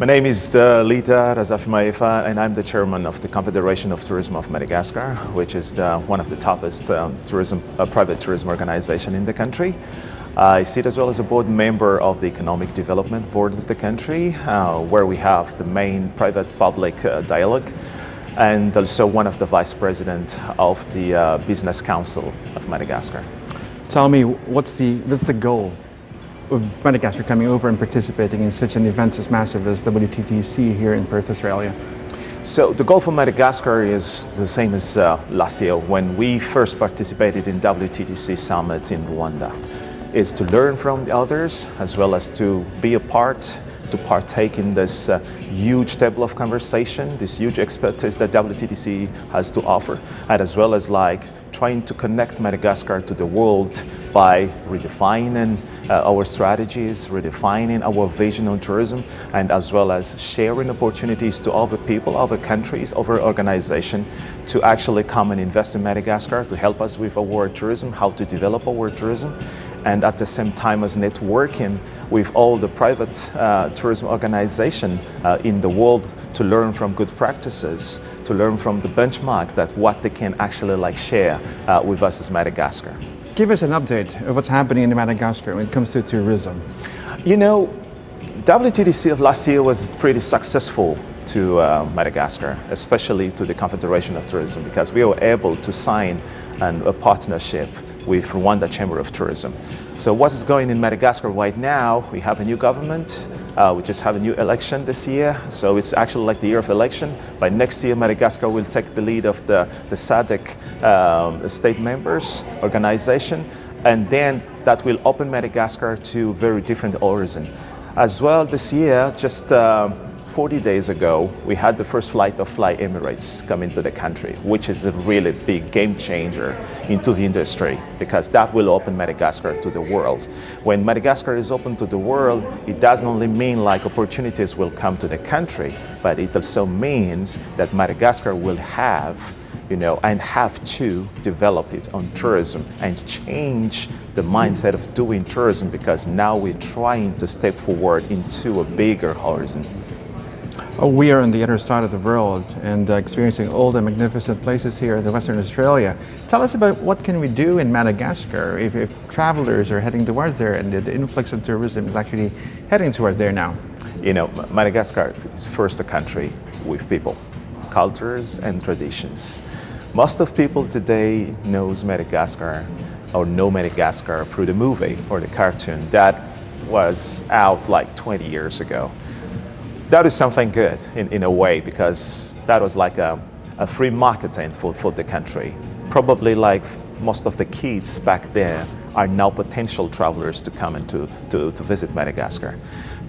My name is Lytah, Razafimahefa, and I'm the chairman of the Confederation of Tourism of Madagascar, which is one of the toughest private tourism organization in the country. I sit as well as a board member of the Economic Development Board of the country, where we have the main private-public dialogue, and also one of the vice president of the Business Council of Madagascar. Tell me, what's the goal of Madagascar coming over and participating in such an event as massive as WTTC here in Perth, Australia? So the goal for Madagascar is the same as last year when we first participated in WTTC summit in Rwanda, is to learn from the others as well as to be a part, to partake in this huge table of conversation, this huge expertise that WTTC has to offer, and as well as trying to connect Madagascar to the world by redefining our strategies, redefining our vision on tourism, and as well as sharing opportunities to other people, other countries, other organizations to actually come and invest in Madagascar, to help us with our tourism, how to develop our tourism, and at the same time as networking with all the private tourism organizations in the world to learn from good practices, to learn from the benchmark that what they can actually share with us as Madagascar. Give us an update of what's happening in Madagascar when it comes to tourism. You know, WTTC of last year was pretty successful to Madagascar, especially to the Confederation of Tourism, because we were able to sign a partnership with Rwanda Chamber of Tourism. So what is going in Madagascar right now, we have a new government, we just have a new election this year, so it's actually like the year of election. By next year, Madagascar will take the lead of the SADC state members organization, and then that will open Madagascar to very different horizon. As well this year, just 40 days ago, we had the first flight of Fly Emirates come into the country, which is a really big game changer into the industry, because that will open Madagascar to the world. When Madagascar is open to the world, it doesn't only mean opportunities will come to the country, but it also means that Madagascar will have and have to develop its own tourism and change the mindset of doing tourism, because now we're trying to step forward into a bigger horizon. We are on the other side of the world and experiencing all the magnificent places here in Western Australia. Tell us about what can we do in Madagascar if travelers are heading towards there and the influx of tourism is actually heading towards there now. You know, Madagascar is first a country with people, cultures and traditions. Most of people today knows Madagascar or know Madagascar through the movie or the cartoon that was out 20 years ago. That is something good in a way, because that was a free marketing for the country. Probably most of the kids back there are now potential travelers to come and to visit Madagascar.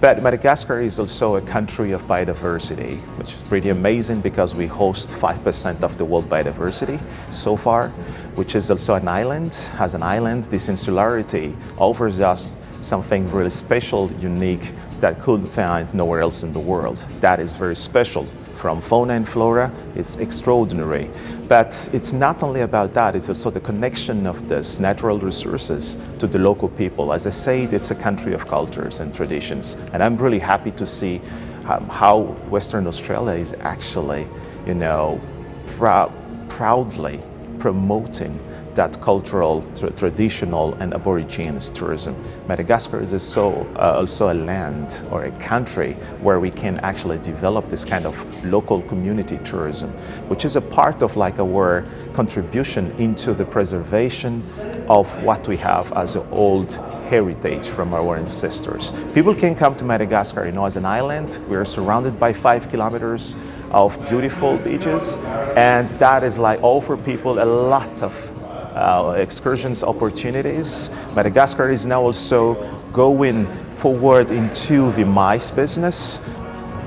But Madagascar is also a country of biodiversity, which is pretty amazing because we host 5% of the world biodiversity so far, which is also an island. As an island, this insularity offers us something really special, unique, that couldn't find nowhere else in the world. That is very special. From fauna and flora, it's extraordinary. But it's not only about that, it's also the connection of these natural resources to the local people. As I said, it's a country of cultures and traditions. And I'm really happy to see how Western Australia is actually, proudly promoting that cultural, traditional and Aborigines tourism. Madagascar is also a land or a country where we can actually develop this kind of local community tourism, which is a part of our contribution into the preservation of what we have as an old heritage from our ancestors. People can come to Madagascar, as an island. We are surrounded by 5 kilometers of beautiful beaches, and that is offer people a lot of excursions opportunities. Madagascar is now also going forward into the mice business,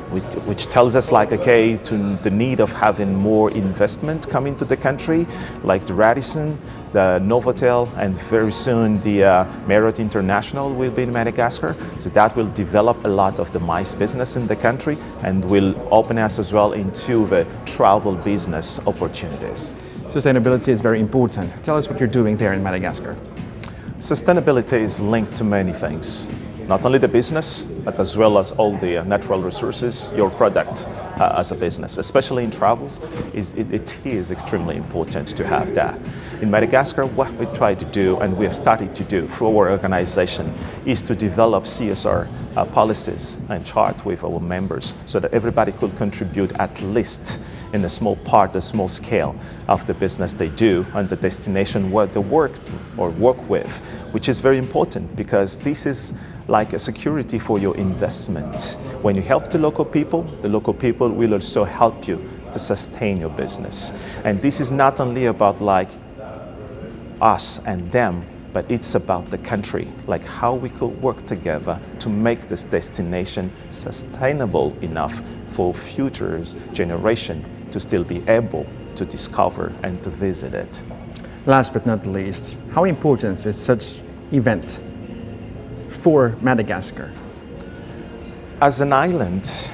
which tells us to the need of having more investment coming to the country, like the Radisson, the Novotel, and very soon the Marriott International will be in Madagascar. So that will develop a lot of the mice business in the country and will open us as well into the travel business opportunities. Sustainability is very important. Tell us what you're doing there in Madagascar. Sustainability is linked to many things. Not only the business, but as well as all the natural resources, your product as a business, especially in travels, it is extremely important to have that. In Madagascar, what we try to do, and we have started to do through our organization, is to develop CSR policies and chart with our members so that everybody could contribute at least in a small part, a small scale of the business they do and the destination where they work with, which is very important because this is like a security for your investment. When you help the local people will also help you to sustain your business. And this is not only about like us and them, but it's about the country, like how we could work together to make this destination sustainable enough for future generation to still be able to discover and to visit it. Last but not least, how important is such event for Madagascar? As an island,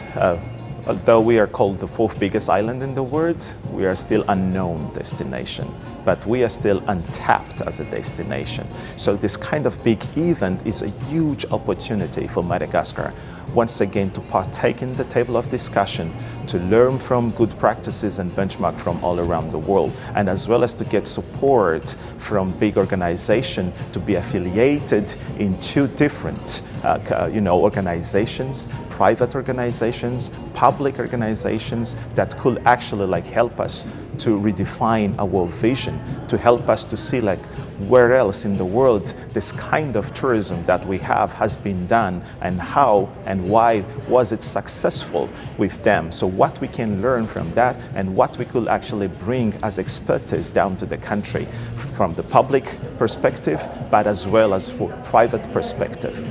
although we are called the fourth biggest island in the world, we are still unknown destination, but we are still untapped as a destination. So this kind of big event is a huge opportunity for Madagascar, once again to partake in the table of discussion, to learn from good practices and benchmark from all around the world, and as well as to get support from big organizations to be affiliated in two different organizations, private organizations, public organizations that could actually like help us to redefine our vision, to help us to see like where else in the world this kind of tourism that we have has been done and how and why was it successful with them. So what we can learn from that and what we could actually bring as expertise down to the country from the public perspective, but as well as for private perspective.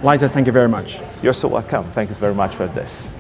Lytah, thank you very much. You're so welcome. Thank you very much for this.